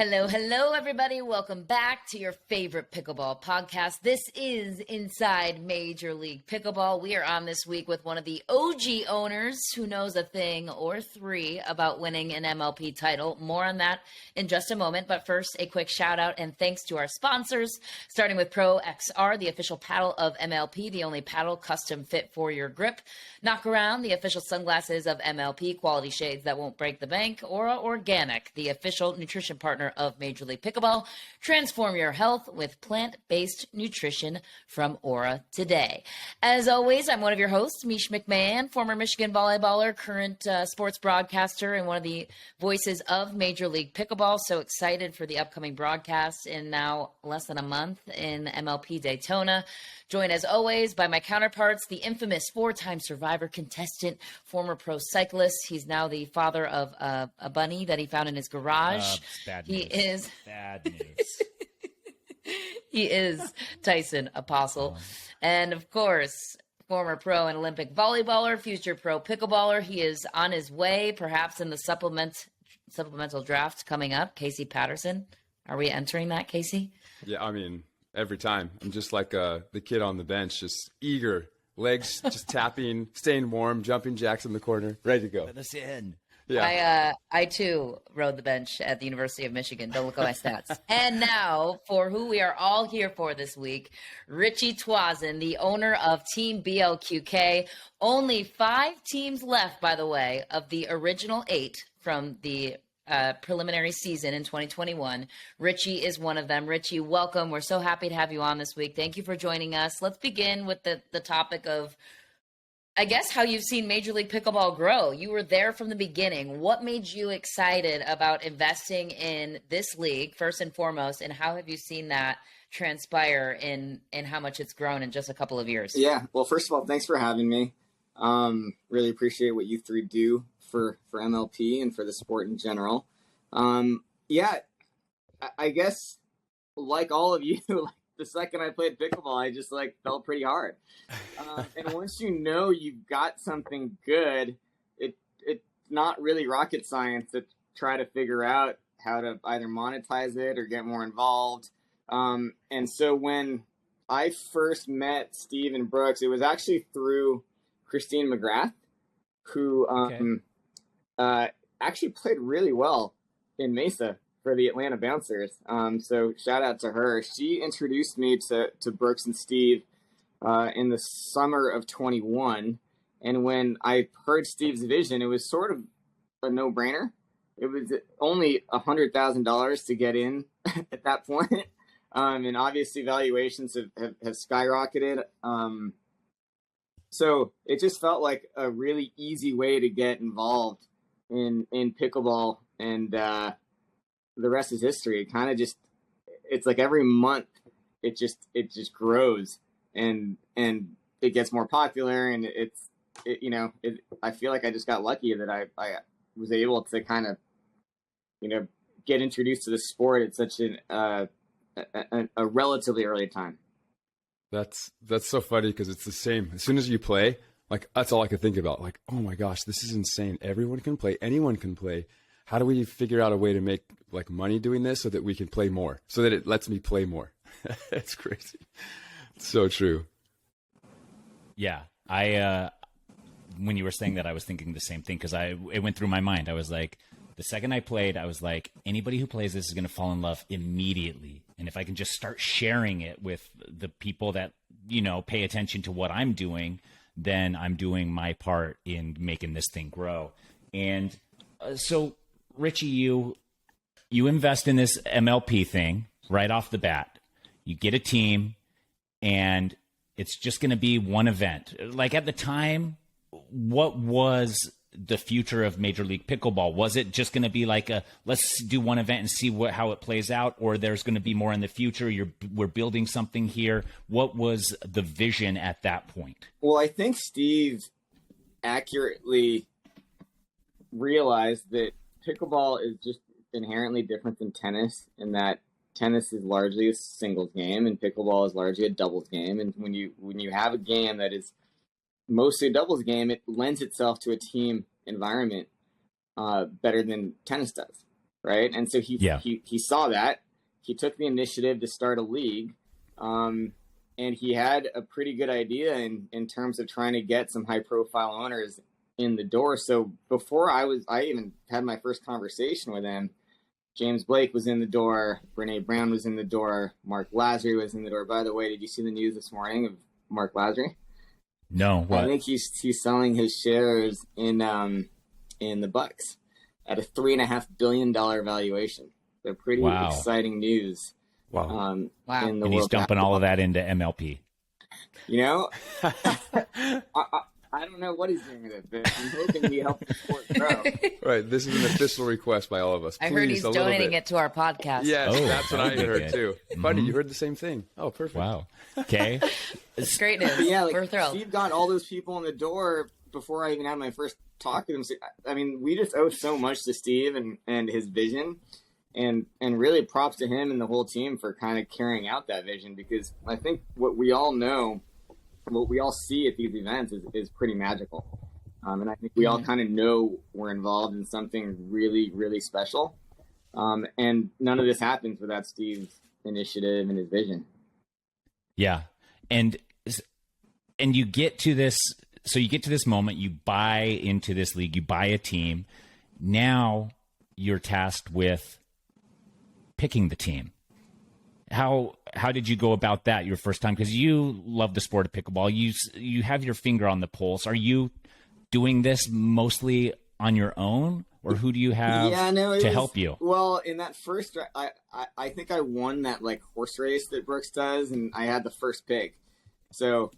Hello, everybody. Welcome back to your favorite pickleball podcast. This is Inside Major League Pickleball. We are on this week with one of the OG owners who knows a thing or three about winning an MLP title. More on that in just a moment. But first, a quick shout out and thanks to our sponsors, starting with Pro XR, the official paddle of MLP, the only paddle custom fit for your grip. Knockaround, the official sunglasses of MLP, quality shades that won't break the bank. Or Organic, the official nutrition partner of Major League Pickleball. Transform your health with plant-based nutrition from Aura today. As always, I'm one of your hosts, Mish McMahon, former Michigan volleyballer, current sports broadcaster, and one of the voices of Major League Pickleball. So excited for the upcoming broadcast in now less than a month in MLP Daytona. Joined as always by my counterparts, the infamous four-time Survivor contestant, former pro cyclist. He's now the father of a bunny that he found in his garage. Bad news. Bad news. He is Tyson Apostle. And of course, former pro and Olympic volleyballer, future pro pickleballer. He is on his way, perhaps in the supplemental draft coming up. Casey Patterson. Are we entering that, Casey? Yeah, I mean, every time. I'm just like the kid on the bench, just eager, legs just tapping, staying warm, jumping jacks in the corner, ready to go. Let us in. Yeah. I too rode the bench at the University of Michigan. Don't look at my stats. And now, for who we are all here for this week, Ritchie Tuazon, the owner of Team BLQK. Only 5 teams left, by the way, of the original 8 from the preliminary season in 2021. Richie is one of them. Richie, welcome. We're so happy to have you on this week. Thank you for joining us. Let's begin with the topic of, I guess, how you've seen Major League Pickleball grow. You were there from the beginning. What made you excited about investing in this league, first and foremost, and how have you seen that transpire in how much it's grown in just a couple of years? Yeah, well, first of all, thanks for having me. Really appreciate what you three do for MLP and for the sport in general. Yeah, I guess like all of you, like the second I played pickleball, I just felt pretty hard. And once you know you've got something good, it's not really rocket science to try to figure out how to either monetize it or get more involved. And so when I first met Steve and Brooks, it was actually through Christine McGrath, who actually played really well in Mesa for the Atlanta Bouncers. So shout out to her. She introduced me to Brooks and Steve in the summer of 21. And when I heard Steve's vision, it was sort of a no-brainer. It was only $100,000 to get in at that point. And obviously valuations have skyrocketed. So it just felt like a really easy way to get involved in pickleball, and the rest is history. It kind of just, it's like every month it just grows and it gets more popular, and I feel like I just got lucky that I was able to kind of, get introduced to the sport at such a relatively early time. That's so funny because it's the same. As soon as you play, that's all I could think about. Like, oh my gosh, this is insane. Everyone can play. Anyone can play. How do we figure out a way to make money doing this so that we can play more, so that it lets me play more? It's crazy. It's so true. Yeah. When you were saying that, I was thinking the same thing because it went through my mind. I was like, the second I played, I was like, anybody who plays this is going to fall in love immediately. And if I can just start sharing it with the people that, pay attention to what I'm doing, then I'm doing my part in making this thing grow. And so, Richie, you invest in this MLP thing right off the bat. You get a team, and it's just going to be one event. Like at the time, what was the future of Major League Pickleball? Was it just going to be like let's do one event and see how it plays out, or there's going to be more in the future? We're building something here. What was the vision at that point? Well, I think Steve accurately realized that pickleball is just inherently different than tennis, in that tennis is largely a singles game and pickleball is largely a doubles game. And when you have a game that is mostly a doubles game, it lends itself to a team environment better than tennis does. right? And so he saw that. He took the initiative to start a league, and he had a pretty good idea in terms of trying to get some high-profile owners in the door. So before I even had my first conversation with him, James Blake was in the door, Brene Brown was in the door, Mark Lazary was in the door. By the way, did you see the news this morning of Mark Lazary? No, what? I think he's selling his shares in the Bucks at a $3.5 billion valuation. They're pretty exciting news. Wow. Wow. In the And he's world dumping all of basketball. that into MLP. You know, I don't know what he's doing with it, but I'm hoping he helps the sport grow. Right. This is an official request by all of us. I heard Please, he's a little donating bit. it to our podcast. Yes, Oh, that's what I that'd be heard good. too. Buddy, you heard the same thing. Oh, perfect. Wow. Okay. It's great news. But yeah, We're like thrilled. Steve got all those people in the door before I even had my first talk with him. So, I mean, we just owe so much to Steve and his vision, and really props to him and the whole team for kind of carrying out that vision, because I think what we all know, what we all see at these events is pretty magical. And I think we all kind of know we're involved in something really, really special. And none of this happens without Steve's initiative and his vision. Yeah. And you get to this, so you get to this moment, you buy into this league, you buy a team. Now you're tasked with picking the team. How did you go about that your first time? Because you love the sport of pickleball. You have your finger on the pulse. Are you doing this mostly on your own, or who do you have to help you? Well, in that first, I think I won that like horse race that Brooks does, and I had the first pick. So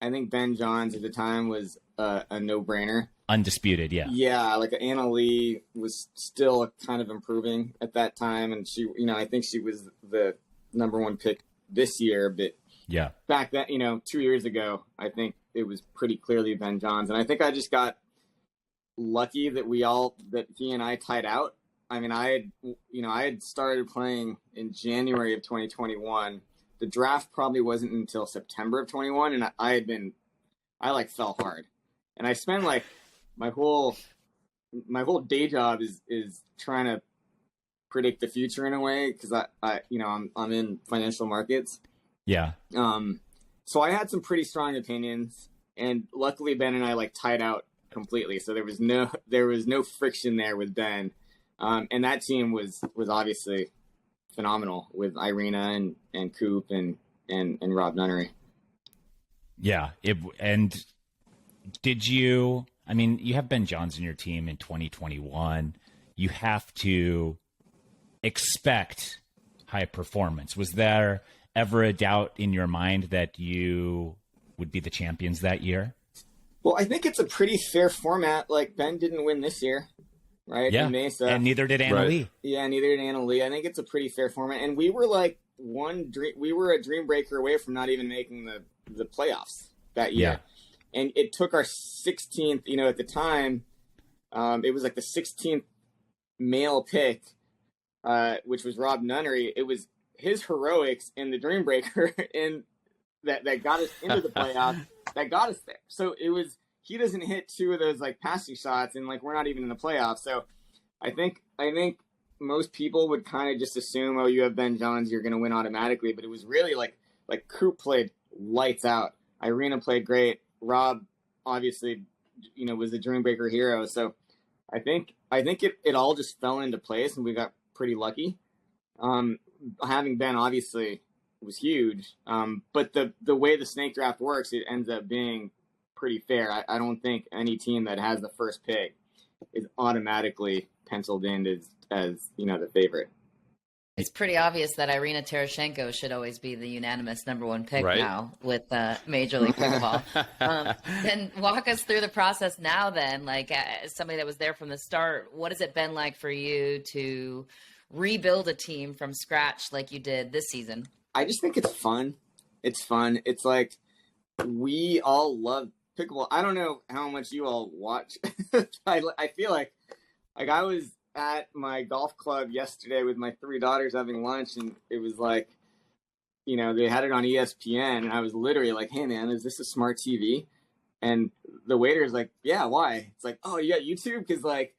I think Ben Johns at the time was a no-brainer. Undisputed, yeah. Yeah, like Anna Lee was still kind of improving at that time, and she, I think she was the number one pick this year, but Yeah. back then, 2 years ago, I think it was pretty clearly Ben Johns. And I think I just got lucky that he and I tied out. I mean, I had started playing in January of 2021. The draft probably wasn't until September of 21. And I fell hard. And I spent like my whole day job is trying to predict the future in a way, because I'm in financial markets. Yeah. So I had some pretty strong opinions, and luckily Ben and I like tied out completely. So there was no friction there with Ben. And that team was obviously phenomenal with Irina and Coop and Rob Nunnery. Yeah. And did you, I mean, you have Ben Johns in your team in 2021. You have to expect high performance. Was there ever a doubt in your mind that you would be the champions that year? Well, I think it's a pretty fair format. Like, Ben didn't win this year, right? Yeah, In Mesa. and neither did Anna Lee. Yeah, neither did Anna Lee. I think it's a pretty fair format. And we were like we were a dream breaker away from not even making the playoffs that year. Yeah. And it took our 16th, at the time, it was like the 16th male pick, which was Rob Nunnery. It was his heroics in the dream breaker and that got us into the playoffs, that got us there. So he doesn't hit two of those like passing shots, and like we're not even in the playoffs. So I think most people would kind of just assume, oh, you have Ben Johns, you're going to win automatically. But it was really like Coop played lights out. Irina played great. Rob obviously, was the dream breaker hero. So I think it all just fell into place, and we got pretty lucky. Having Ben obviously was huge. But the way the snake draft works, it ends up being pretty fair. I don't think any team that has the first pick is automatically penciled in as the favorite. It's pretty obvious that Irina Tereshchenko should always be the unanimous number one pick now with Major League Pickleball. Then walk us through the process now then, like as somebody that was there from the start, what has it been like for you to rebuild a team from scratch like you did this season? I just think it's fun. It's fun. It's like we all love pickleball. I don't know how much you all watch. I feel like I was at my golf club yesterday with my 3 daughters having lunch, and it was like, they had it on ESPN, and I was literally like, hey man, is this a smart TV? And the waiter's like, yeah, why? It's like, oh, you got YouTube? Because like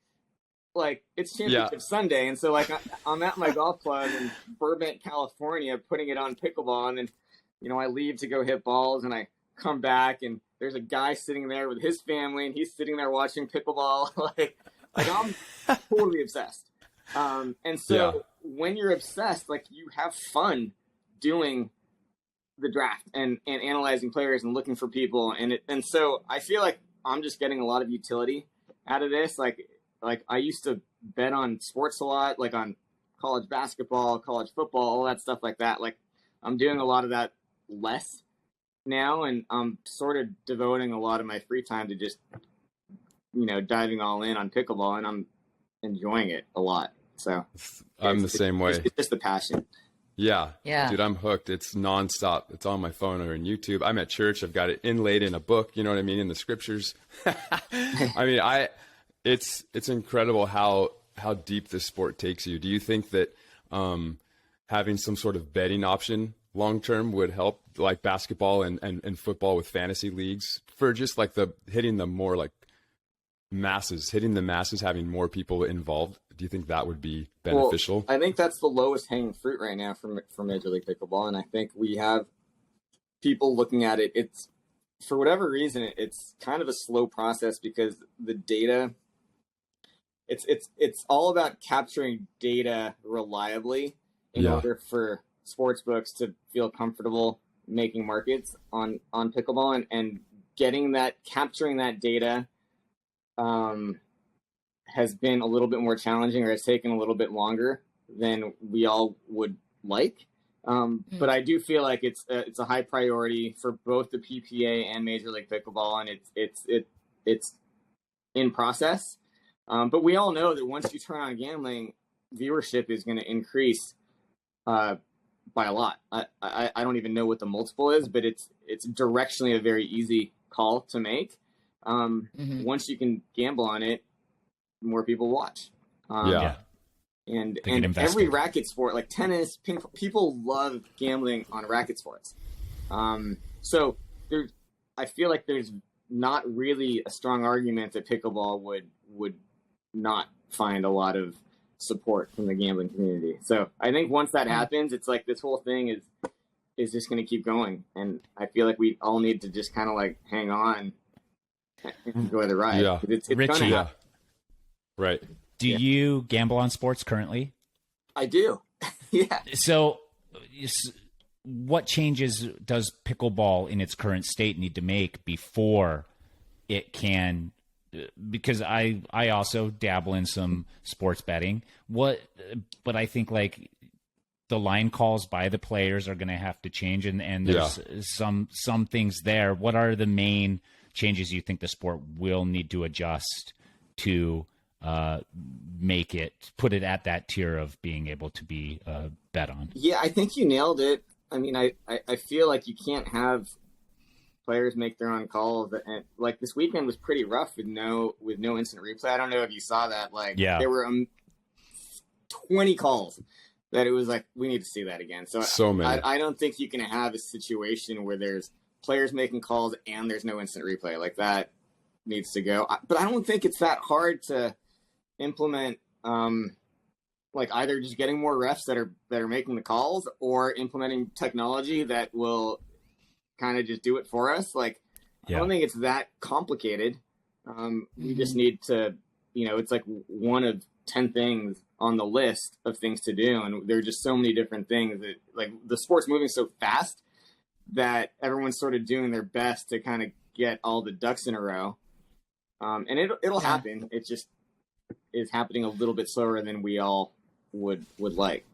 like it's championship Sunday, and so like I'm at my golf club in Burbank, California, putting it on pickleball, and then I leave to go hit balls, and I come back, and there's a guy sitting there with his family, and he's sitting there watching pickleball. like I'm totally obsessed. And so when you're obsessed, like you have fun doing the draft and analyzing players and looking for people, and so I feel like I'm just getting a lot of utility out of this. Like I used to bet on sports a lot, like on college basketball, college football, all that stuff like that. Like I'm doing a lot of that less now, and I'm sort of devoting a lot of my free time to just, diving all in on pickleball, and I'm enjoying it a lot. So I'm the same way. It's just the passion. Yeah. Yeah. Dude, I'm hooked. It's nonstop. It's on my phone or in YouTube. I'm at church. I've got it inlaid in a book, you know what I mean? In the scriptures. I mean, it's incredible how deep this sport takes you. Do you think that having some sort of betting option long-term would help, like basketball and football with fantasy leagues, for just like hitting the masses, having more people involved? Do you think that would be beneficial? Well, I think that's the lowest hanging fruit right now for Major League Pickleball. And I think we have people looking at it. It's, for whatever reason, it's kind of a slow process because the data, it's all about capturing data reliably in order for sports books to feel comfortable making markets on pickleball, and capturing that data has been a little bit more challenging, or has taken a little bit longer than we all would like. But I do feel like it's a high priority for both the PPA and Major League Pickleball, and it's in process. But we all know that once you turn on gambling, viewership is going to increase by a lot. I don't even know what the multiple is, but it's directionally a very easy call to make. Once you can gamble on it, more people watch. And every racket sport, like tennis, people love gambling on racket sports. So I feel like there's not really a strong argument that pickleball would not find a lot of support from the gambling community. So I think once that happens, it's like this whole thing is just going to keep going. And I feel like we all need to just kind of like hang on and enjoy the ride. Yeah. It's Richie, gonna happen. Right. Do you gamble on sports currently? I do. Yeah. So what changes does pickleball in its current state need to make before it can, because I also dabble in some sports betting, but I think like the line calls by the players are going to have to change, and there's some things there. What are the main changes you think the sport will need to adjust to put it at that tier of being able to be bet on? Yeah, I think you nailed it. I mean, I feel like you can't have players make their own calls, and like this weekend was pretty rough with no instant replay. I don't know if you saw that. Like, there were 20 calls that it was like, we need to see that again. So many. I don't think you can have a situation where there's players making calls and there's no instant replay. Like, that needs to go. But I don't think it's that hard to implement. Like, either just getting more refs that are making the calls, or implementing technology that will kind of just do it for us. Like, I don't think it's that complicated. We just need to, it's like one of 10 things on the list of things to do. And there are just so many different things that, like, the sport's moving so fast that everyone's sort of doing their best to kind of get all the ducks in a row. And it'll happen. It just is happening a little bit slower than we all would like.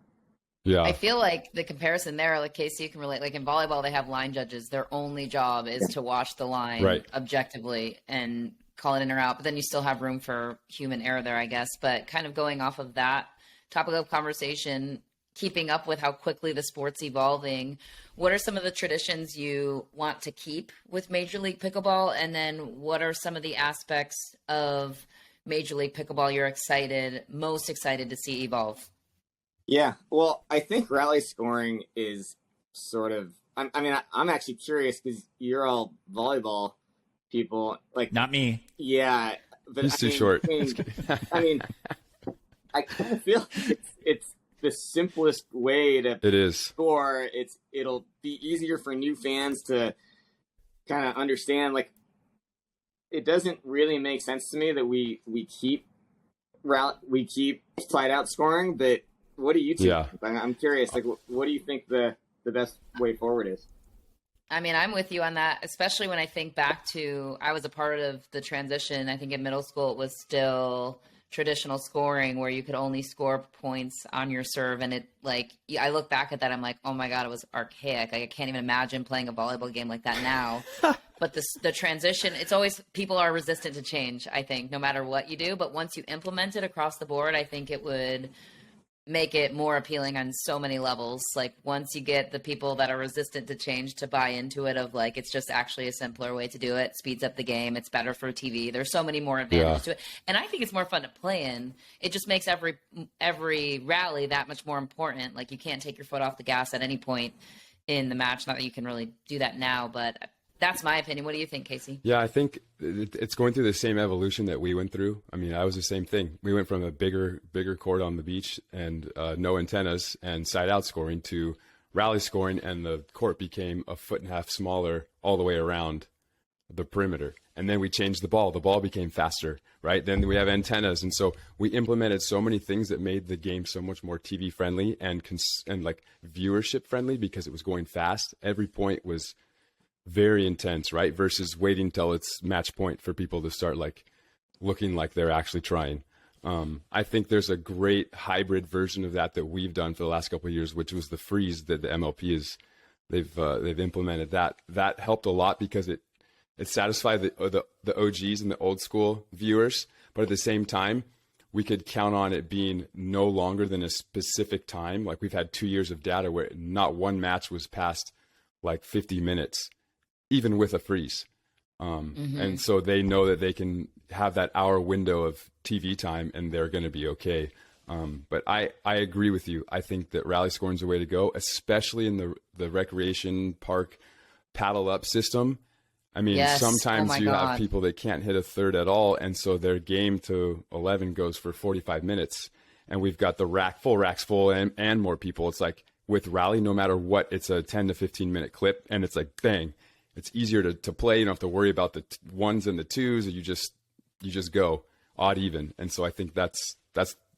Yeah. I feel like the comparison there, like Casey, you can relate, like in volleyball, they have line judges. Their only job is to watch the line objectively and call it in or out. But then you still have room for human error there, I guess. But kind of going off of that topic of conversation, keeping up with how quickly the sport's evolving, what are some of the traditions you want to keep with Major League Pickleball? And then what are some of the aspects of Major League Pickleball you're most excited to see evolve? Yeah, well, I think rally scoring is sort of, I'm actually curious because you're all volleyball people. Like, not me. Yeah. But he's too short. I mean, I kind of feel like it's the simplest way to It is. score. It'll be easier for new fans to kind of understand. Like, it doesn't really make sense to me that we keep side out scoring, but what do you two think? I'm curious, like, what do you think the best way forward is? I mean, I'm with you on that, especially when I think back to, I was a part of the transition. I think in middle school, it was still traditional scoring where you could only score points on your serve. And I look back at that, I'm like, oh my God, it was archaic. Like, I can't even imagine playing a volleyball game like that now. But the transition, it's always, people are resistant to change, I think, no matter what you do. But once you implement it across the board, I think it would make it more appealing on so many levels. Like, once you get the people that are resistant to change to buy into it, of like, it's just actually a simpler way to do it, speeds up the game, it's better for TV, there's so many more advantages to it, and I think it's more fun to play in. It just makes every rally that much more important. Like, you can't take your foot off the gas at any point in the match. Not that you can really do that now, but that's my opinion. What do you think, Casey? Yeah, I think it's going through the same evolution that we went through. I mean, I was the same thing. We went from a bigger court on the beach and no antennas and side out scoring to rally scoring, and the court became a foot and a half smaller all the way around the perimeter. And then we changed the ball. The ball became faster, right? Then we have antennas. And so we implemented so many things that made the game so much more TV friendly and like viewership friendly, because it was going fast. Every point was very intense, right? Versus waiting till it's match point for people to start like looking like they're actually trying. I think there's a great hybrid version of that we've done for the last couple of years, which was the freeze that the MLP they've implemented. That helped a lot because it satisfied the OGs and the old school viewers, but at the same time, we could count on it being no longer than a specific time. Like, we've had 2 years of data where not one match was past like 50 minutes. Even with a freeze. And so they know that they can have that hour window of TV time and they're going to be okay. But I agree with you. I think that rally scoring is the way to go, especially in the recreation park paddle up system. I mean, sometimes you have people that can't hit a third at all. And so their game to 11 goes for 45 minutes. And we've got the racks full and more people. It's like with rally, no matter what, it's a 10 to 15 minute clip. And it's like, bang. It's easier to play. You don't have to worry about the ones and the twos. You just go odd even. And so I think that's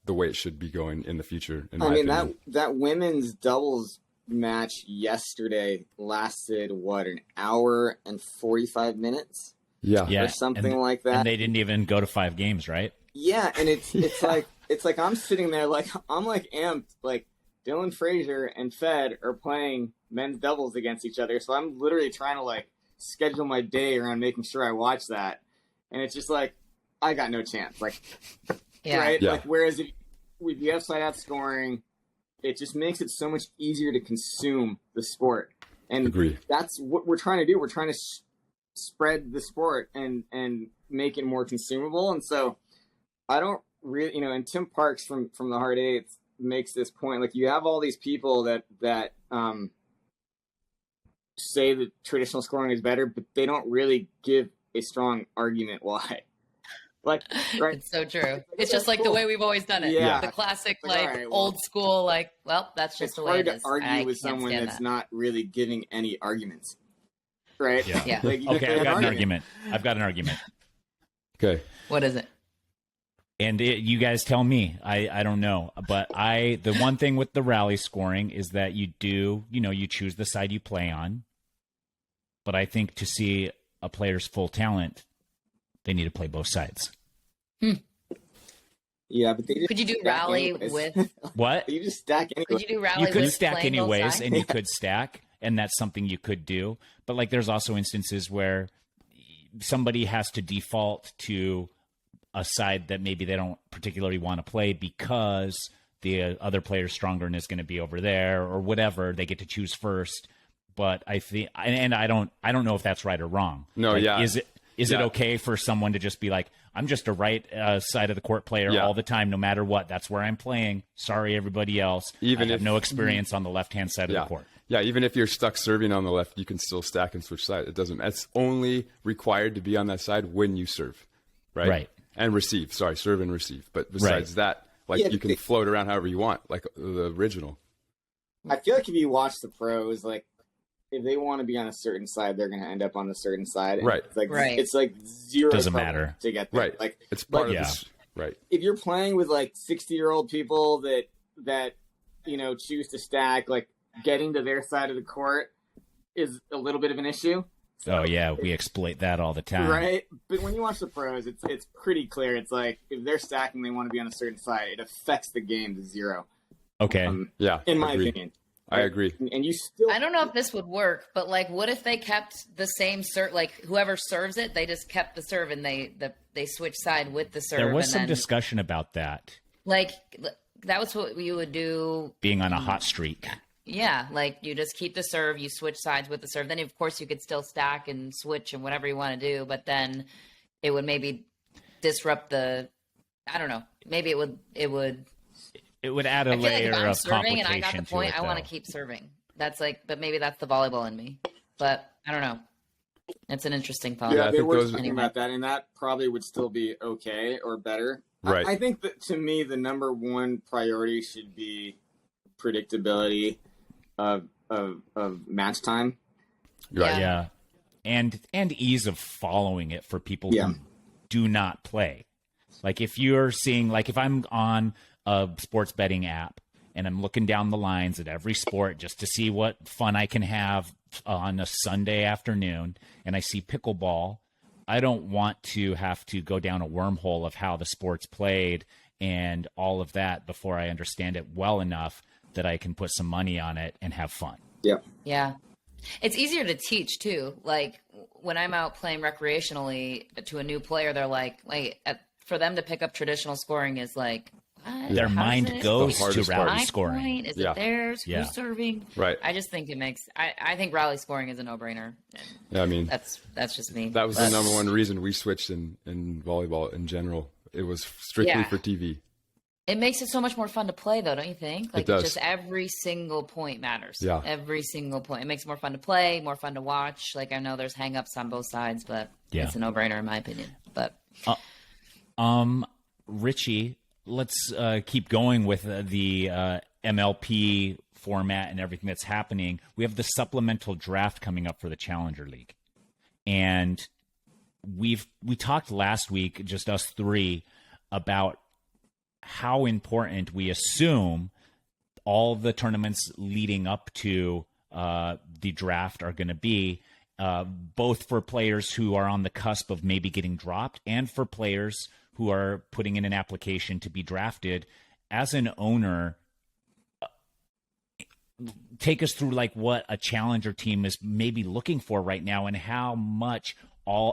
the way it should be going in the future. I mean, that women's doubles match yesterday lasted an hour and 45 minutes? Yeah. Or something like that. And they didn't even go to 5 games, right? Yeah, and it's like I'm sitting there like I'm like amped, like Dylan Frazier and Fed are playing men's doubles against each other. So I'm literally trying to like schedule my day around making sure I watch that. And it's just like, I got no chance. Like, right? Yeah. Like, whereas if you have side out scoring, it just makes it so much easier to consume the sport. And that's what we're trying to do. We're trying to spread the sport and make it more consumable. And so I don't really, and Tim Parks from the Hard Eights makes this point. Like, you have all these people that say that traditional scoring is better, but they don't really give a strong argument why. Like, right? It's so true. It's just like the way we've always done it. Yeah. The classic, old school, that's just the way it is. It's hard to argue with someone that's not really giving any arguments. Right? Yeah. Like, okay, I've got an argument. Okay. What is it? And you guys tell me. I don't know. But the one thing with the rally scoring is that you choose the side you play on. But I think to see a player's full talent, they need to play both sides. Yeah, but could you do rally with what? You just stack anyways. Could you do rally? You could with stack anyways, and you could stack, and that's something you could do. But like, there's also instances where somebody has to default to a side that maybe they don't particularly want to play because the other player's stronger and is going to be over there or whatever. They get to choose first. But I think, and I don't know if that's right or wrong. No, Is it okay for someone to just be like, I'm just a right side of the court player all the time, no matter what? That's where I'm playing. Sorry, everybody else. I have no experience on the left-hand side of the court. Yeah, even if you're stuck serving on the left, you can still stack and switch side. It's only required to be on that side when you serve, right? Right. And receive. Sorry, serve and receive. But besides that, Like Yeah, you can float around however you want, like the original. I feel like if you watch the pros, like if they want to be on a certain side, they're going to end up on a certain side. And Right. It's like zero Doesn't trouble matter. to get there. Right. Like It's part of yeah. this. Right. if you're playing with like 60-year-old people that choose to stack, like getting to their side of the court is a little bit of an issue. So, Oh yeah, we exploit that all the time. right. But when you watch the pros, it's pretty clear. It's like if they're stacking, they want to be on a certain side. It affects the game to zero. Okay. Yeah. In my agree. opinion. I agree. And you still, I don't know if this would work, but like, what if they kept the same serve? Like, whoever serves it, they just kept the serve and they switch side with the serve. There was and some then, discussion about that like, that was what you would do. being on a hot streak. Yeah, like you just keep the serve, you switch sides with the serve. Then of course you could still stack and switch and whatever you want to do, but then it would maybe disrupt the. I don't know. Maybe it would. It would add a I feel like if layer I'm of serving and I complication got the to point, it, I want to though. keep serving. That's like, but maybe that's the volleyball in me. But I don't know. It's an interesting thought. Yeah, I they think were those- talking about that, and that probably would still be okay or better. Right. I think that to me, the number one priority should be predictability of match time. Right. Yeah. And ease of following it for people Yeah. who do not play. Like if you're seeing, like if I'm on a sports betting app and I'm looking down the lines at every sport just to see what fun I can have on a Sunday afternoon, and I see pickleball, I don't want to have to go down a wormhole of how the sport's played and all of that before I understand it well enough that I can put some money on it and have fun. Yeah. Yeah. It's easier to teach too. Like when I'm out playing recreationally to a new player, they're like, wait, for them to pick up traditional scoring is like, what? Their How mind does it- goes The to hardest part. rally My scoring. point? Is Yeah. it theirs? Yeah. Who's serving? Right. I just think it makes. I think rally scoring is a no-brainer. Yeah. I mean, That's just me. that was But- the number one reason we switched in volleyball in general. It was strictly Yeah. for TV. It makes it so much more fun to play, though, don't you think? Like, does. just every single point matters. Yeah. Every single point. It makes it more fun to play, more fun to watch. Like, I know there's hang-ups on both sides, but Yeah. it's a no-brainer in my opinion. But Richie, let's keep going with the MLP format and everything that's happening. We have the supplemental draft coming up for the Challenger League. And we talked last week, just us three, about how important we assume all the tournaments leading up to the draft are going to be, both for players who are on the cusp of maybe getting dropped and for players who are putting in an application to be drafted. As an owner, take us through like what a challenger team is maybe looking for right now and how much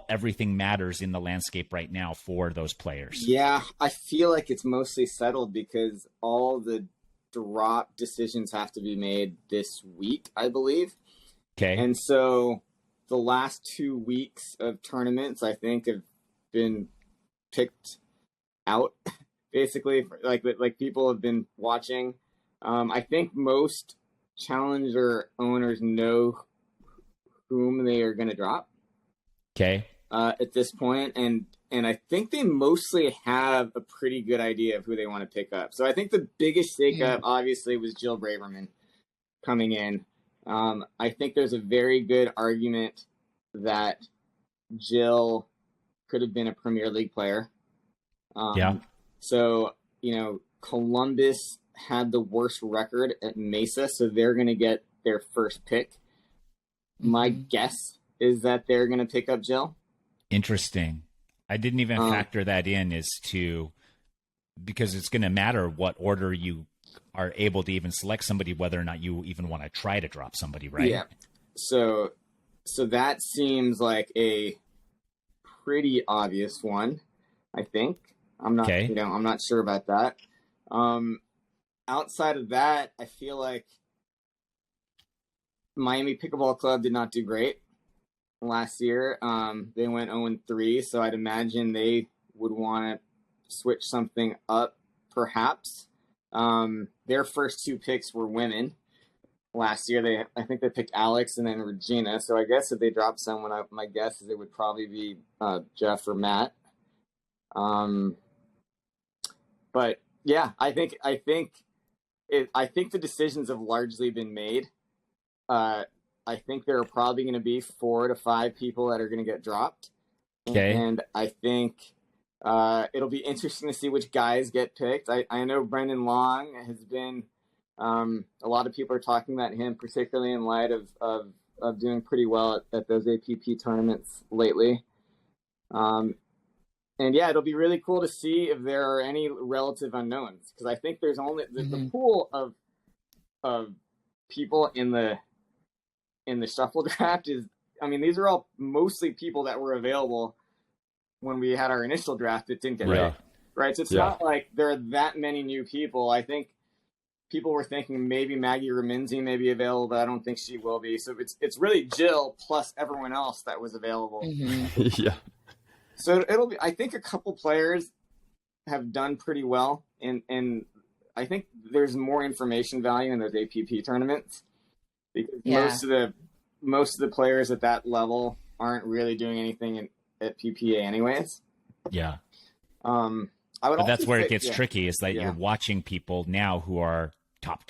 everything matters in the landscape right now for those players. Yeah, I feel like it's mostly settled because all the drop decisions have to be made this week, I believe. Okay. And so the last 2 weeks of tournaments, I think, have been picked out, basically. Like people have been watching. I think most challenger owners know whom they are going to drop. Okay. At this point, and I think they mostly have a pretty good idea of who they want to pick up. So I think the biggest shakeup, obviously, was Jill Braverman coming in. I think there's a very good argument that Jill could have been a Premier League player. Yeah. So, Columbus had the worst record at Mesa, so they're going to get their first pick. My guess is that they're going to pick up Jill. Interesting. I didn't even factor that in because it's going to matter what order you are able to even select somebody, whether or not you even want to try to drop somebody, right? Yeah. So that seems like a pretty obvious one, I think. I'm not, Okay. I'm not sure about that. Outside of that, I feel like Miami Pickleball Club did not do great last year. They went 0-3, so I'd imagine they would want to switch something up, perhaps. Their first 2 picks were women last year. I think they picked Alex and then Regina. So I guess if they dropped someone, my guess is it would probably be Jeff or Matt. But Yeah, I think the decisions have largely been made. I think there are probably going to be 4 to 5 people that are going to get dropped. Okay. And I think it'll be interesting to see which guys get picked. I know Brendan Long has been, a lot of people are talking about him, particularly in light of doing pretty well at those APP tournaments lately. And yeah, it'll be really cool to see if there are any relative unknowns, because I think there's only the pool of people in the shuffle draft is, I mean, these are all mostly people that were available when we had our initial draft that didn't get picked, right? So it's not like there are that many new people. I think people were thinking maybe Maggie Raminzi may be available, but I don't think she will be. So it's really Jill plus everyone else that was available. Yeah. So it'll be, I think a couple players have done pretty well, and I think there's more information value in those APP tournaments, because most of the players at that level aren't really doing anything at PPA anyways. Yeah. But that's where it gets tricky, is that you're watching people now who are top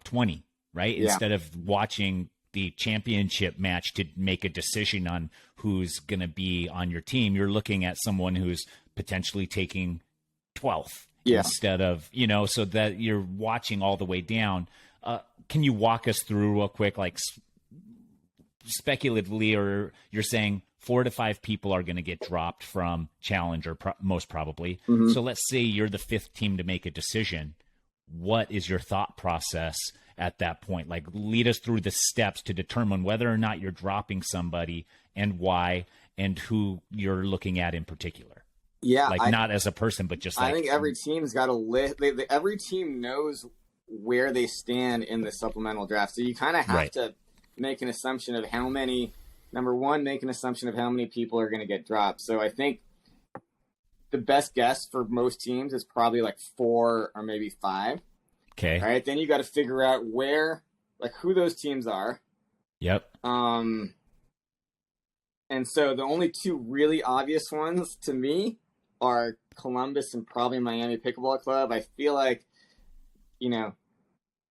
20, right? Yeah. Instead of watching the championship match to make a decision on who's going to be on your team, you're looking at someone who's potentially taking 12th instead of, so that you're watching all the way down. Can you walk us through real quick, like speculatively, or you're saying 4 to 5 people are going to get dropped from Challenger, most probably. So let's say you're the 5th team to make a decision. What is your thought process at that point? Like, lead us through the steps to determine whether or not you're dropping somebody and why, and who you're looking at in particular. Yeah. Not as a person, but just I think every team's got a list. Every team knows where they stand in the supplemental draft. So you kind of have to make an assumption of how many, number one, make an assumption of how many people are going to get dropped. So I think the best guess for most teams is probably like 4 or maybe 5. Okay. All right. Then you got to figure out who those teams are. Yep. And so the only 2 really obvious ones to me are Columbus and probably Miami Pickleball Club. I feel like,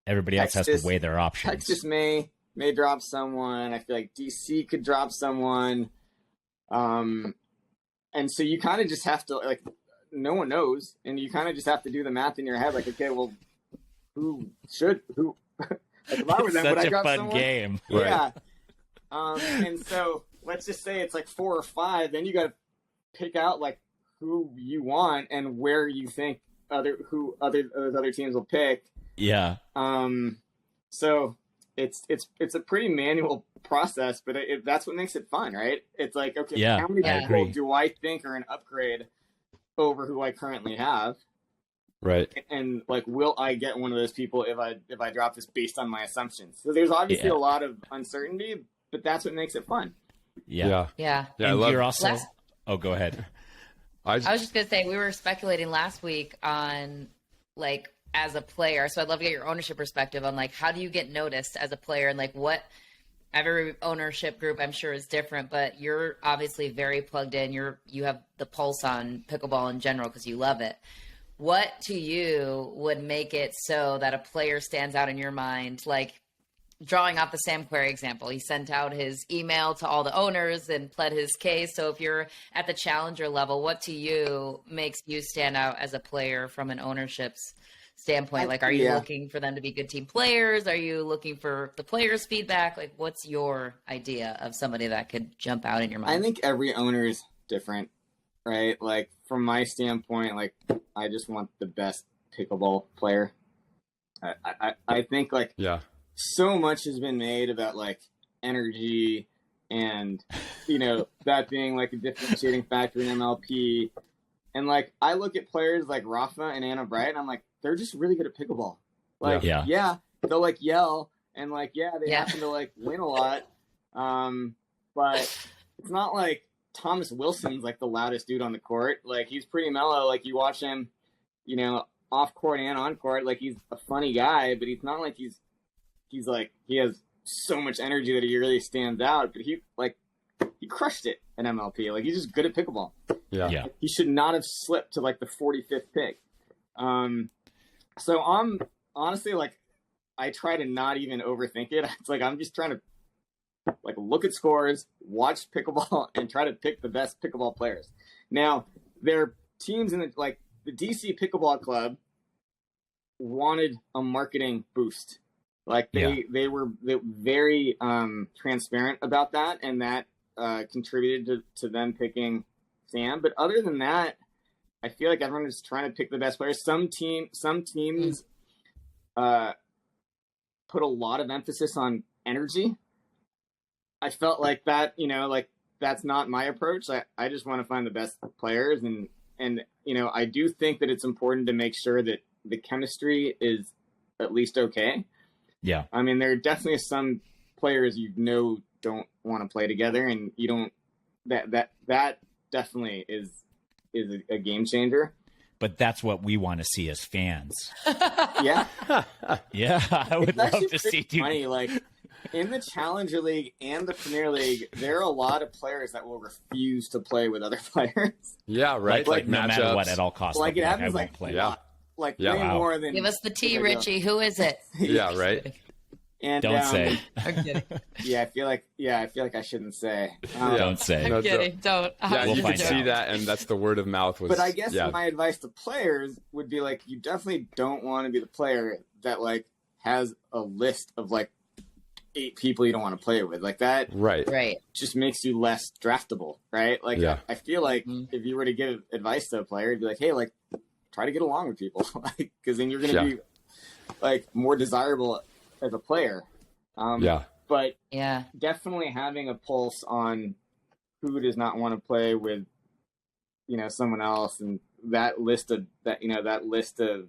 everybody else has to weigh their options. Texas may drop someone. I feel like DC could drop someone. And so you kind of just have to, no one knows. And you kind of just have to do the math in your head. Like, okay, well, who? If I were them, would I drop fun someone? Game. Yeah. And so let's just say it's like 4 or 5. Then you got to pick out who you want and where you think other teams will pick. Yeah. So it's a pretty manual process, but that's what makes it fun, right? It's like, okay, how many people do I think are an upgrade over who I currently have? Right. And will I get one of those people if I drop this based on my assumptions? So there's obviously a lot of uncertainty, but that's what makes it fun. Yeah. And you're also. Go ahead. I was just gonna say, we were speculating last week on as a player. So I'd love to get your ownership perspective on how do you get noticed as a player, and what every ownership group I'm sure is different, but you're obviously very plugged in. You have the pulse on pickleball in general because you love it. What to you would make it so that a player stands out in your mind? Drawing off the Sam Querrey example, he sent out his email to all the owners and pled his case. So if you're at the challenger level, what to you makes you stand out as a player from an ownership's standpoint? Are you looking for them to be good team players? Are you looking for the players' feedback? What's your idea of somebody that could jump out in your mind? I think every owner is different, right? From my standpoint, I just want the best pickleball player. I think so much has been made about energy and that being a differentiating factor in MLP. And I look at players like Rafa and Anna Bright, and I'm they're just really good at pickleball. They'll yell and they happen to win a lot. But it's not Thomas Wilson's the loudest dude on the court. He's pretty mellow. You watch him, off court and on court. He's a funny guy, but he's not he has so much energy that he really stands out. But he crushed it at MLP. He's just good at pickleball. Yeah. He should not have slipped to the 45th pick. So I'm honestly like, I try to not even overthink it. It's like I'm just trying to like look at scores, watch pickleball, and try to pick the best pickleball players. Now, there are teams in the DC Pickleball Club wanted a marketing boost. Like they were very transparent about that, and that contributed to them picking Sam. But other than that, I feel like everyone is trying to pick the best players. Some teams put a lot of emphasis on energy. I felt like that, like that's not my approach. I just want to find the best players, and I do think that it's important to make sure that the chemistry is at least okay. Yeah. I mean, there are definitely some players don't want to play together, and you don't. That definitely is a game changer. But that's what we want to see as fans. Yeah. Yeah, I would love to see you. Funny, like in the Challenger League and the Premier League, there are a lot of players that will refuse to play with other players. Yeah, right. Like no matter what, at all costs. Like it happens I won't play. Yeah. Way more than. Give us the tea, Richie. Who is it? Yeah, right. And, Don't say. I'm kidding. Yeah, I feel like I shouldn't say. Don't say. I'm kidding. Don't. Yeah, We'll you can find see out. that, and that's the word of mouth. But I guess my advice to players would be like, you definitely don't want to be the player that like has a list of like 8 people you don't want to play with. Like that Right. just makes you less draftable, right? Like I feel like if you were to give advice to a player, it'd be like, hey, like try to get along with people, because then you're going to be like more desirable as a player. But definitely having a pulse on who does not want to play with, someone else, and that list of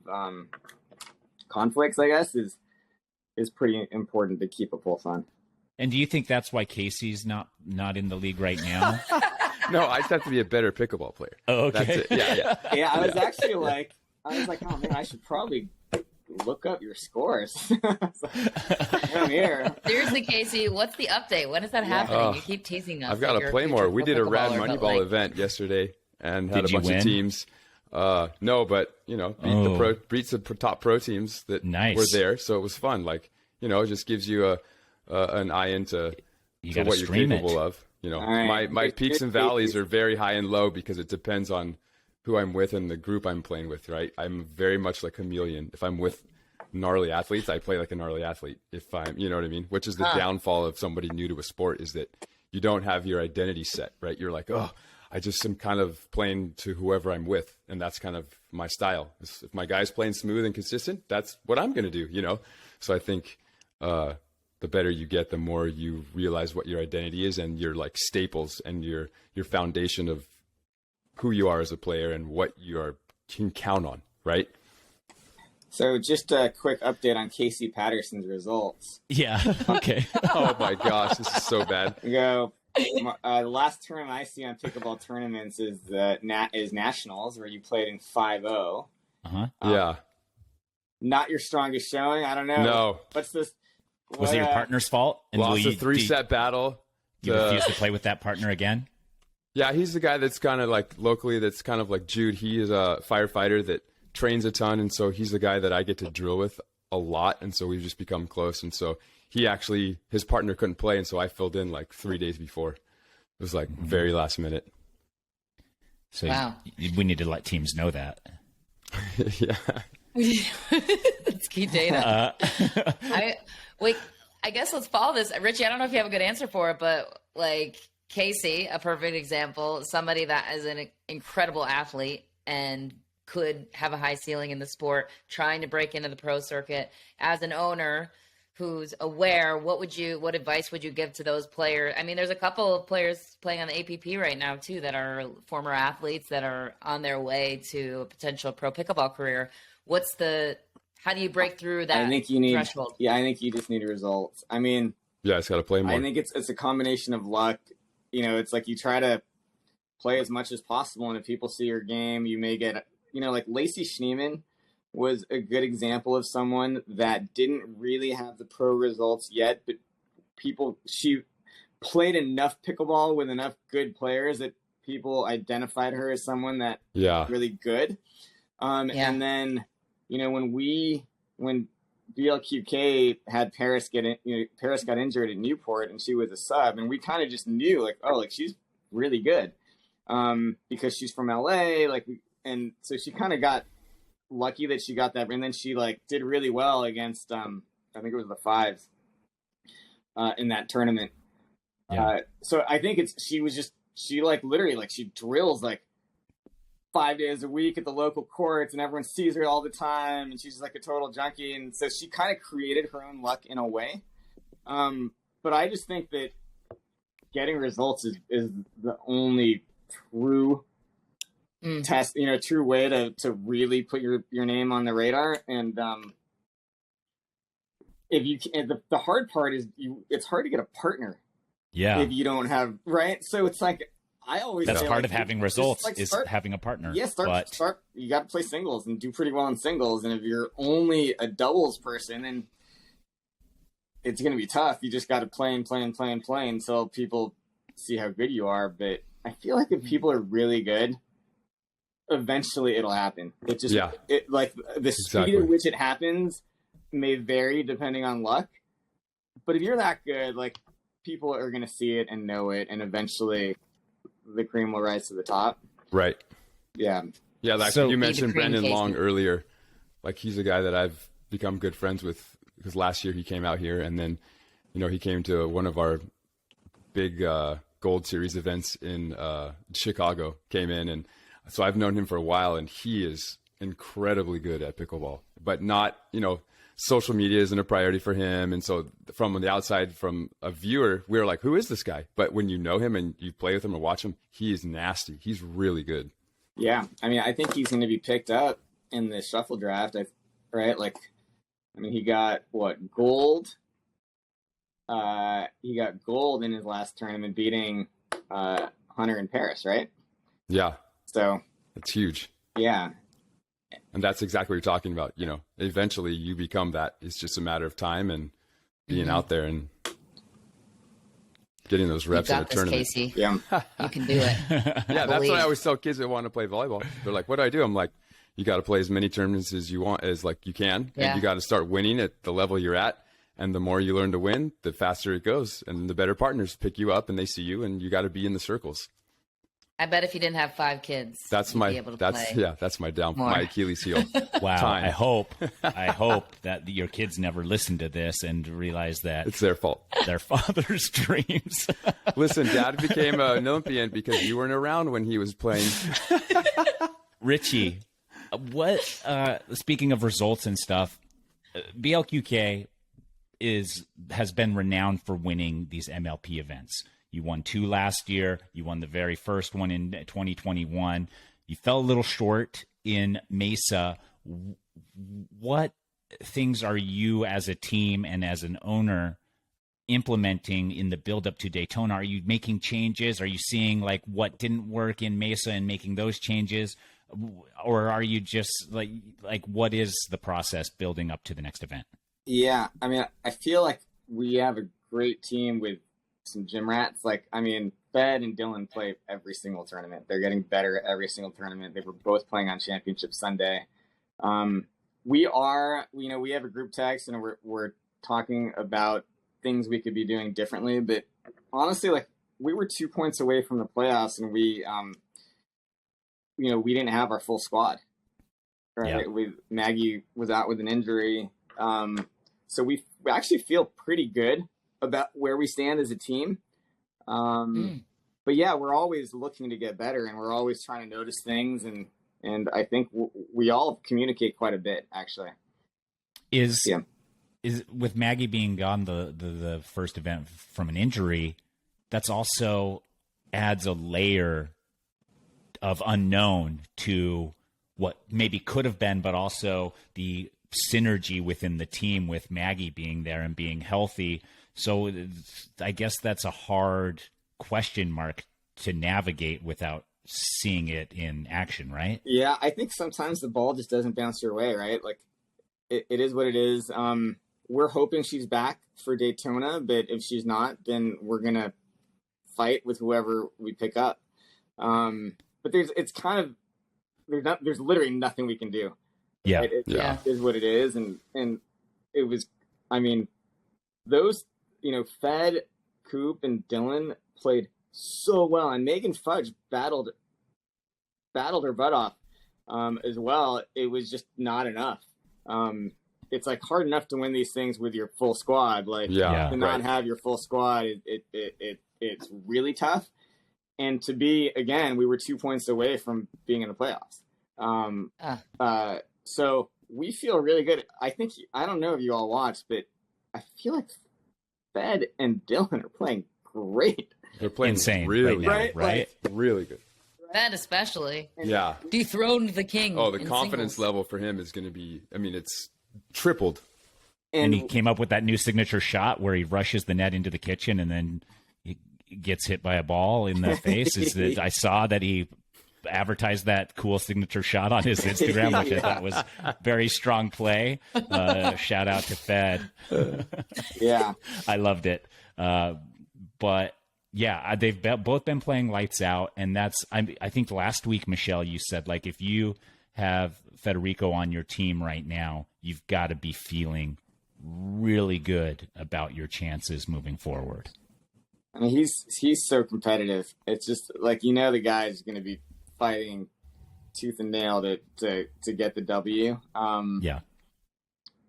conflicts, I guess, is pretty important to keep a pulse on. And do you think that's why Casey's not in the league right now? No, I just have to be a better pickleball player. Oh, okay. That's it. Yeah. Yeah, I was actually like, oh man, I should probably look up your scores. I'm here. Seriously, Casey, what's the update? When is that happening? You keep teasing us. I've got to play more. We did a Rad Moneyball event yesterday and had a bunch of teams. No, but beat the top pro teams that were there, so it was fun. Like, it just gives you an eye into what you're capable of. Right. My peaks and valleys are very high and low because it depends on who I'm with and the group I'm playing with, right? I'm very much like a chameleon. If I'm with gnarly athletes, I play like a gnarly athlete. If I'm, you know what I mean? Which is the downfall of somebody new to a sport, is that you don't have your identity set, right? You're like, oh, I just am kind of playing to whoever I'm with. And that's kind of my style. If my guy's playing smooth and consistent, that's what I'm going to do, So I think the better you get, the more you realize what your identity is and your like staples and your foundation of who you are as a player and what you can count on, right? So just a quick update on Casey Patterson's results. Yeah. Okay. Oh my gosh, this is so bad. The last tournament I see on pickleball tournaments is nationals, where you played in 5-0. Yeah. Not your strongest showing. I don't know. No. What's this? Was it your partner's fault? And lost a 3-set battle. You refuse to play with that partner again? Yeah, he's the guy that's kind of like locally, that's kind of like Jude. He is a firefighter that trains a ton, and so he's the guy that I get to drill with a lot, and so we've just become close. And so his partner couldn't play, and so I filled in like 3 days before. It was like very last minute. So we need to let teams know that. Yeah. That's key data. I guess let's follow this. Richie, I don't know if you have a good answer for it, but like Casey, a perfect example, somebody that is an incredible athlete and could have a high ceiling in the sport, trying to break into the pro circuit. As an owner who's aware, what advice would you give to those players? I mean, there's a couple of players playing on the APP right now too that are former athletes that are on their way to a potential pro pickleball career. How do you break through that threshold? Yeah, I think you just need results. I mean, it's got to play more. I think it's a combination of luck. It's like you try to play as much as possible, and if people see your game, you may get, like Lacey Schneeman was a good example of someone that didn't really have the pro results yet, but she played enough pickleball with enough good players that people identified her as someone that really good. And then when BLQK had Paris Paris got injured at Newport and she was a sub, and we kind of just knew like, oh, like she's really good, because she's from LA, and so she kind of got lucky that she got that, and then she like did really well against I think it was the fives in that tournament. Yeah. So I think she literally she drills like 5 days a week at the local courts, and everyone sees her all the time, and she's like a total junkie, and so she kind of created her own luck in a way. But I just think that getting results is the only true test, true way to really put your name on the radar. And the hard part is it's hard to get a partner. Yeah. If you don't have, right? So it's like, I always that's say, part of having results is start, having a partner. Yeah, start. You got to play singles and do pretty well in singles. And if you're only a doubles person, then it's going to be tough. You just got to play until people see how good you are. But I feel like if people are really good, eventually it'll happen. It just, the speed at which it happens may vary depending on luck. But if you're that good, like, people are going to see it and know it, and eventually the cream will rise to the top. Right. Yeah. Yeah. Like So, you mentioned Brendan Casey. Long earlier. Like, he's a guy that I've become good friends with because last year he came out here, and then, he came to one of our big Gold Series events in Chicago, came in. And so I've known him for a while, and he is incredibly good at pickleball, but not, social media isn't a priority for him. And so from the outside, from a viewer, we were like, who is this guy? But when you know him and you play with him or watch him, he is nasty. He's really good. Yeah. I mean, I think he's going to be picked up in the shuffle draft, right? He got gold? He got gold in his last tournament, beating Hunter in Paris, right? Yeah. So it's huge. Yeah. And that's exactly what you're talking about. Eventually you become that. It's just a matter of time and being out there and getting those reps in a tournament. Casey. Yeah. You can do it. Yeah, that's what I always tell kids that want to play volleyball. They're like, what do I do? I'm like, you got to play as many tournaments as you can. Yeah. And you got to start winning at the level you're at. And the more you learn to win, the faster it goes. And the better partners pick you up and they see you, and you got to be in the circles. I bet if you didn't have 5 kids, that's you'd be able to play that's my more. my Achilles heel. Wow. Time. I hope that your kids never listen to this and realize that It's their fault. their father's dreams. Listen, Dad became an Olympian because you weren't around when he was playing. Richie, speaking of results and stuff, BLQK has been renowned for winning these MLP events. You won 2 last year. You won the very first one in 2021. You fell a little short in Mesa. What things are you as a team and as an owner implementing in the build-up to Daytona? Are you making changes? Are you seeing like what didn't work in Mesa and making those changes? Or are you just like what is the process building up to the next event? Yeah. I mean, I feel like we have a great team with some gym rats. Fed and Dylan play every single tournament. They're getting better at every single tournament. They were both playing on Championship Sunday. We have a group text, and we're talking about things we could be doing differently. But honestly, we were 2 points away from the playoffs, and we didn't have our full squad. Right? Yeah. Maggie was out with an injury. So we actually feel pretty good about where we stand as a team. But yeah, we're always looking to get better, and we're always trying to notice things. And I think we all communicate quite a bit, actually. Is with Maggie being gone the first event from an injury, that's also adds a layer of unknown to what maybe could have been, but also the synergy within the team with Maggie being there and being healthy. So I guess that's a hard question mark to navigate without seeing it in action, right? Yeah, I think sometimes the ball just doesn't bounce your way, right? It is what it is. We're hoping she's back for Daytona, but if she's not, then we're going to fight with whoever we pick up. But there's literally nothing we can do. Yeah. Right? It Yeah. is what it is. And it was, I mean, those, Fed, Coop, and Dylan played so well. And Megan Fudge battled her butt off as well. It was just not enough. It's like hard enough to win these things with your full squad. Like to not have your full squad, it's really tough. And to be, again, we were 2 points away from being in the playoffs. So we feel really good. I don't know if you all watched, but I feel like Fed and Dylan are playing great. They're playing insane really right now, good. right? Really good. Fed especially. Yeah. Dethroned the king. Oh, the in confidence singles. level for him is going to be, it's tripled. And he came up with that new signature shot where he rushes the net into the kitchen and then he gets hit by a ball in the face. I saw that he advertised that cool signature shot on his Instagram, which I thought was very strong play. Shout out to Fed. Yeah. I loved it. But yeah, they've both been playing lights out. And I think last week, Michelle, you said, like, if you have Federico on your team right now, you've got to be feeling really good about your chances moving forward. I mean, he's so competitive. It's just like, the guy's going to be fighting tooth and nail to get the W. Yeah.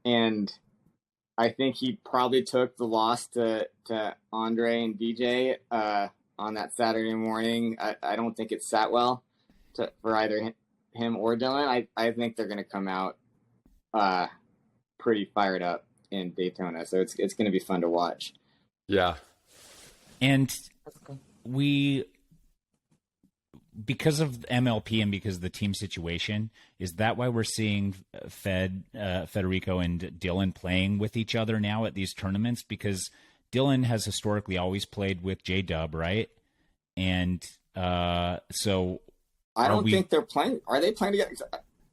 And I think he probably took the loss to Andre and DJ on that Saturday morning. I don't think it sat well for either him or Dylan. I think they're going to come out pretty fired up in Daytona. So it's going to be fun to watch. Yeah. And because of MLP and because of the team situation, is that why we're seeing Federico and Dylan playing with each other now at these tournaments? Because Dylan has historically always played with J-Dub, right? And so I don't think they're playing. Are they playing together?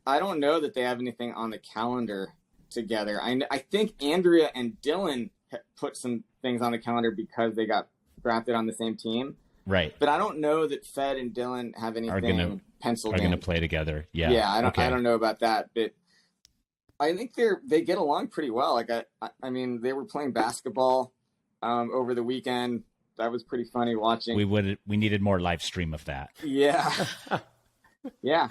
I don't know that they have anything on the calendar together. I think Andrea and Dylan put some things on the calendar because they got drafted on the same team. Right. But I don't know that Fed and Dylan have anything penciled in. Are going to play together. Yeah. Yeah, I don't know about that, but I think they get along pretty well. Like I mean, they were playing basketball over the weekend. That was pretty funny watching. We needed more live stream of that. Yeah. Yeah.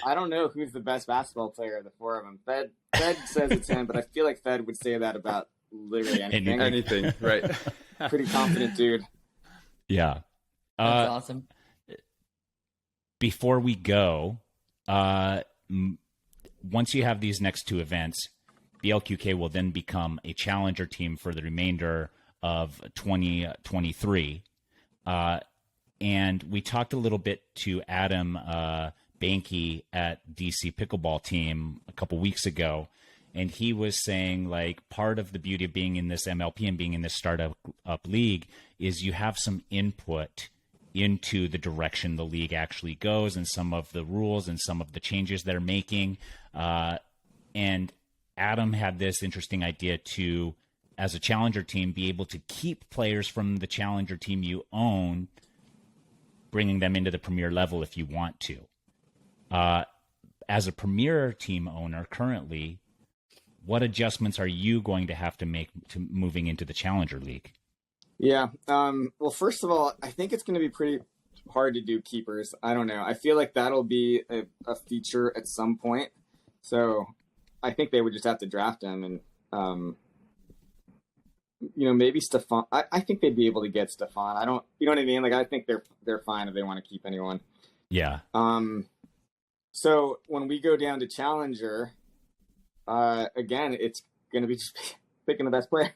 I don't know who's the best basketball player of the four of them. Fed says it's him, but I feel like Fed would say that about literally anything. Anything, right? Pretty confident dude. Yeah. That's awesome. Before we go, once you have these next two events, BLQK will then become a challenger team for the remainder of 2023. And we talked a little bit to Adam Banky at DC Pickleball team a couple weeks ago. And he was saying, like, part of the beauty of being in this MLP and being in this startup league is you have some input into the direction the league actually goes and some of the rules and some of the changes they're making. And Adam had this interesting idea to, as a challenger team, be able to keep players from the challenger team you own, bringing them into the premier level if you want to. As a premier team owner currently, what adjustments are you going to have to make to moving into the challenger league? Yeah. Well, first of all, I think it's going to be pretty hard to do keepers. I don't know. I feel like that'll be a feature at some point. So I think they would just have to draft him and, maybe Stefan. I think they'd be able to get Stefan. I don't, you know what I mean? Like, I think they're fine if they want to keep anyone. Yeah. So when we go down to challenger, again, it's going to be just picking the best player.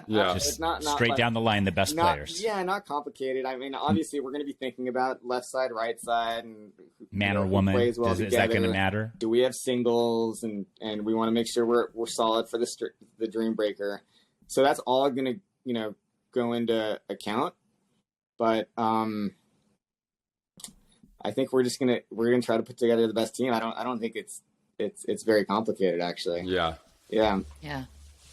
Yeah. Just it's not straight like, down the line, the best players. Yeah, not complicated. I mean, obviously, we're going to be thinking about left side, right side, and Man or woman. plays well is that going to matter? Do we have singles, and we want to make sure we're solid for the Dream Breaker. So that's all going to go into account. But I think we're gonna try to put together the best team. I don't think it's very complicated, actually. Yeah. Yeah. Yeah.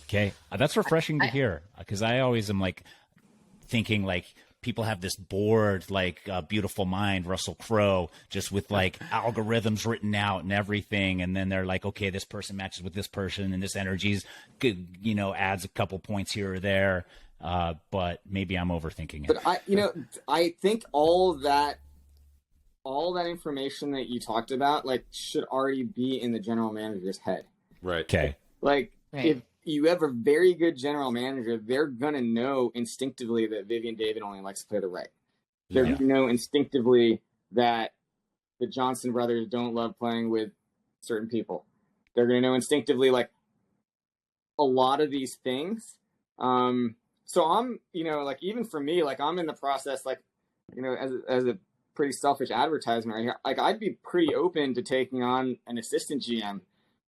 Okay. That's refreshing to hear, because I always am like thinking like people have this board, like Beautiful Mind, Russell Crowe, just with like algorithms written out and everything. And then they're like, okay, this person matches with this person and this energy's good, you know, adds a couple points here or there. But maybe I'm overthinking it. But I think all that information that you talked about, like, should already be in the general manager's head. Right. Okay. Like, Right. if you have a very good general manager, they're going to know instinctively that Vivian David only likes to play the right. They're going to know instinctively that the Johnson brothers don't love playing with certain people. They're going to know instinctively, like, a lot of these things. So I'm, you know, like, even for me, like, I'm in the process, like, you know, as a pretty selfish advertisement right here, like, I'd be pretty open to taking on an assistant GM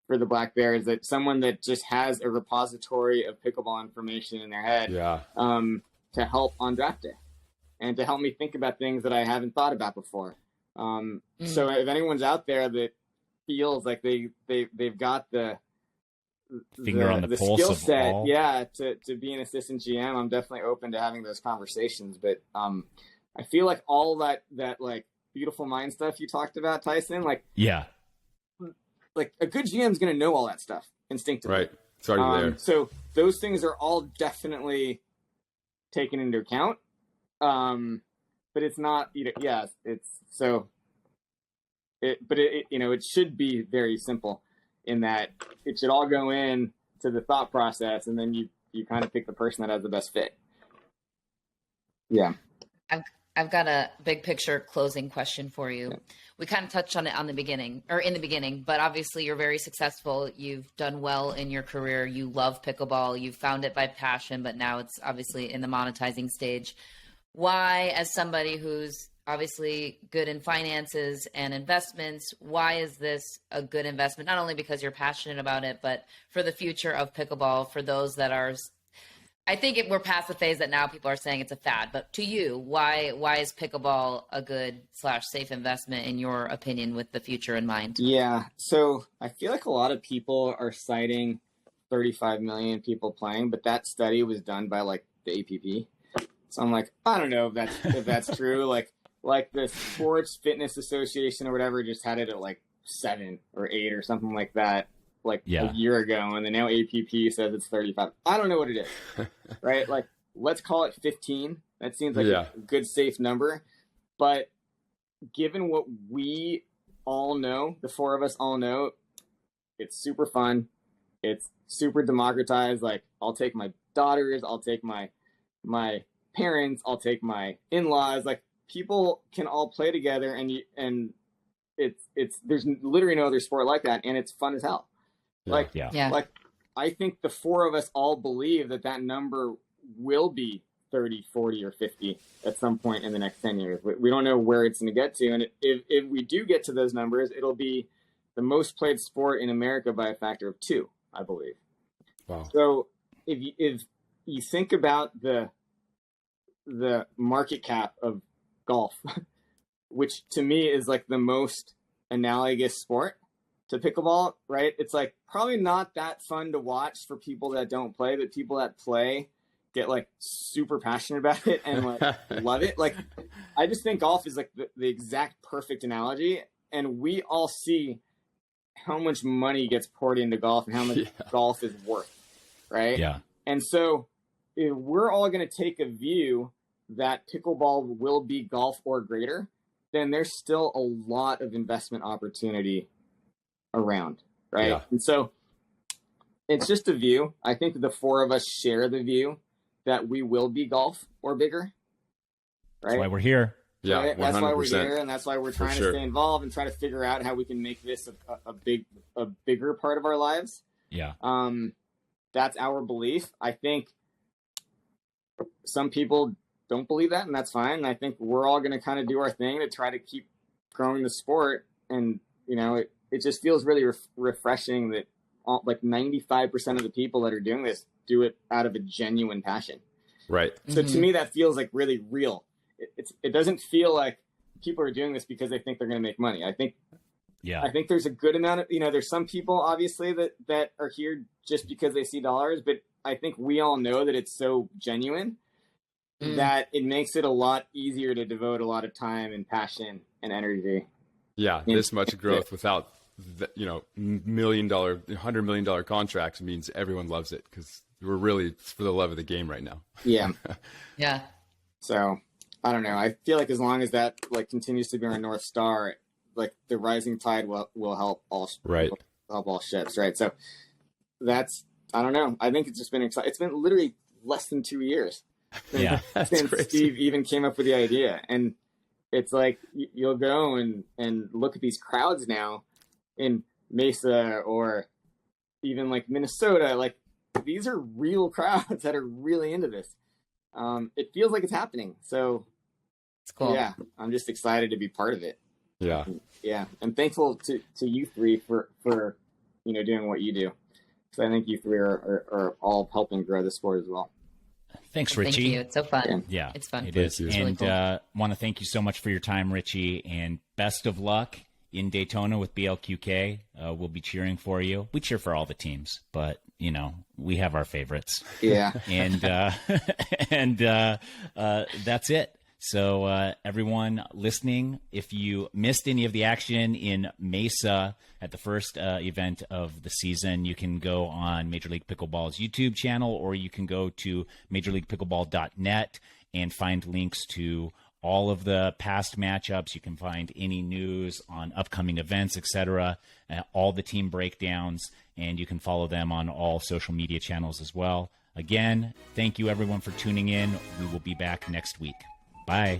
for the Black Bears, that someone that just has a repository of pickleball information in their head, to help on draft day and to help me think about things that I haven't thought about before. So if anyone's out there that feels like they've got the Finger on the pulse skill of set, all. to be an assistant GM, I'm definitely open to having those conversations. But I feel like all that like Beautiful Mind stuff you talked about, Tyson, like a good GM is going to know all that stuff instinctively. Right. It's already there. So those things are all definitely taken into account. But it's not, you know, it should be very simple in that it should all go in to the thought process, and then you kind of pick the person that has the best fit. Yeah. I've got a big picture closing question for you. Yeah. We kind of touched on it in the beginning, but obviously you're very successful. You've done well in your career. You love pickleball. You found it by passion, but now it's obviously in the monetizing stage. Why, as somebody who's obviously good in finances and investments, why is this a good investment? Not only because you're passionate about it, but for the future of pickleball, for those that are, I think we're past the phase that now people are saying it's a fad, but to you, why is pickleball a good / safe investment in your opinion with the future in mind? Yeah. So I feel like a lot of people are citing 35 million people playing, but that study was done by like the APP. So I'm like, I don't know if that's true. Like the Sports Fitness Association or whatever just had it at like 7 or 8 or something like that, like a year ago, and then now APP says it's 35. I don't know what it is, right? Like, let's call it 15. That seems like a good safe number. But given what we all know, the four of us all know, it's super fun. It's super democratized. Like, I'll take my daughters, I'll take my parents, I'll take my in-laws. Like, people can all play together, and it's there's literally no other sport like that, and it's fun as hell. Like I think the four of us all believe that number will be 30, 40, or 50 at some point in the next 10 years. We don't know where it's going to get to, and if we do get to those numbers, it'll be the most played sport in America by a factor of 2, I believe. Wow. So if you think about the market cap of golf, which to me is like the most analogous sport to pickleball, right? It's like probably not that fun to watch for people that don't play, but people that play get like super passionate about it and like love it. Like, I just think golf is like the exact perfect analogy, and we all see how much money gets poured into golf and how much golf is worth, right? Yeah. And so if we're all going to take a view that pickleball will be golf or greater, then there's still a lot of investment opportunity around, right? Yeah. And so it's just a view. I think the four of us share the view that we will be golf or bigger, right? That's why we're here. Yeah, right? 100%. That's why we're here, and that's why we're trying to stay involved and try to figure out how we can make this a bigger part of our lives. Yeah. That's our belief. I think some people don't believe that, and that's fine. And I think we're all going to kind of do our thing to try to keep growing the sport. And, you know, it just feels really refreshing that like 95% of the people that are doing this do it out of a genuine passion. Right. So to me, that feels like really real. It doesn't feel like people are doing this because they think they're going to make money. I think there's a good amount of, you know, there's some people obviously that are here just because they see dollars, but I think we all know that it's so genuine that it makes it a lot easier to devote a lot of time and passion and energy. Yeah, this much growth without $1 million, $100 million contracts means everyone loves it because we're really for the love of the game right now. Yeah. Yeah. So I don't know. I feel like as long as that like continues to be our North Star, like the rising tide will help all right. Will help all ships. Right. So that's, I don't know. I think it's just been exciting. It's been literally less than 2 years since crazy. Steve even came up with the idea. And it's like, you'll go and look at these crowds now in Mesa or even like Minnesota. Like these are real crowds that are really into this. It feels like it's happening. So It's cool. yeah, I'm just excited to be part of it. Yeah. Yeah. And thankful to you three for doing what you do. Because I think you three are all helping grow the sport as well. Thanks, Thank Richie. you. It's so fun. Yeah, It's fun. It is. you. It's really And cool. want to thank you so much for your time, Richie, and best of luck in Daytona with BLQK. We'll be cheering for you. We cheer for all the teams, but we have our favorites. Yeah. And that's it. So everyone listening, if you missed any of the action in Mesa at the first event of the season, you can go on Major League Pickleball's YouTube channel, or you can go to majorleaguepickleball.net and find links to all of the past matchups. You can find any news on upcoming events, etc., all the team breakdowns, and you can follow them on all social media channels as well. Again, thank you everyone for tuning in. We will be back next week. Bye.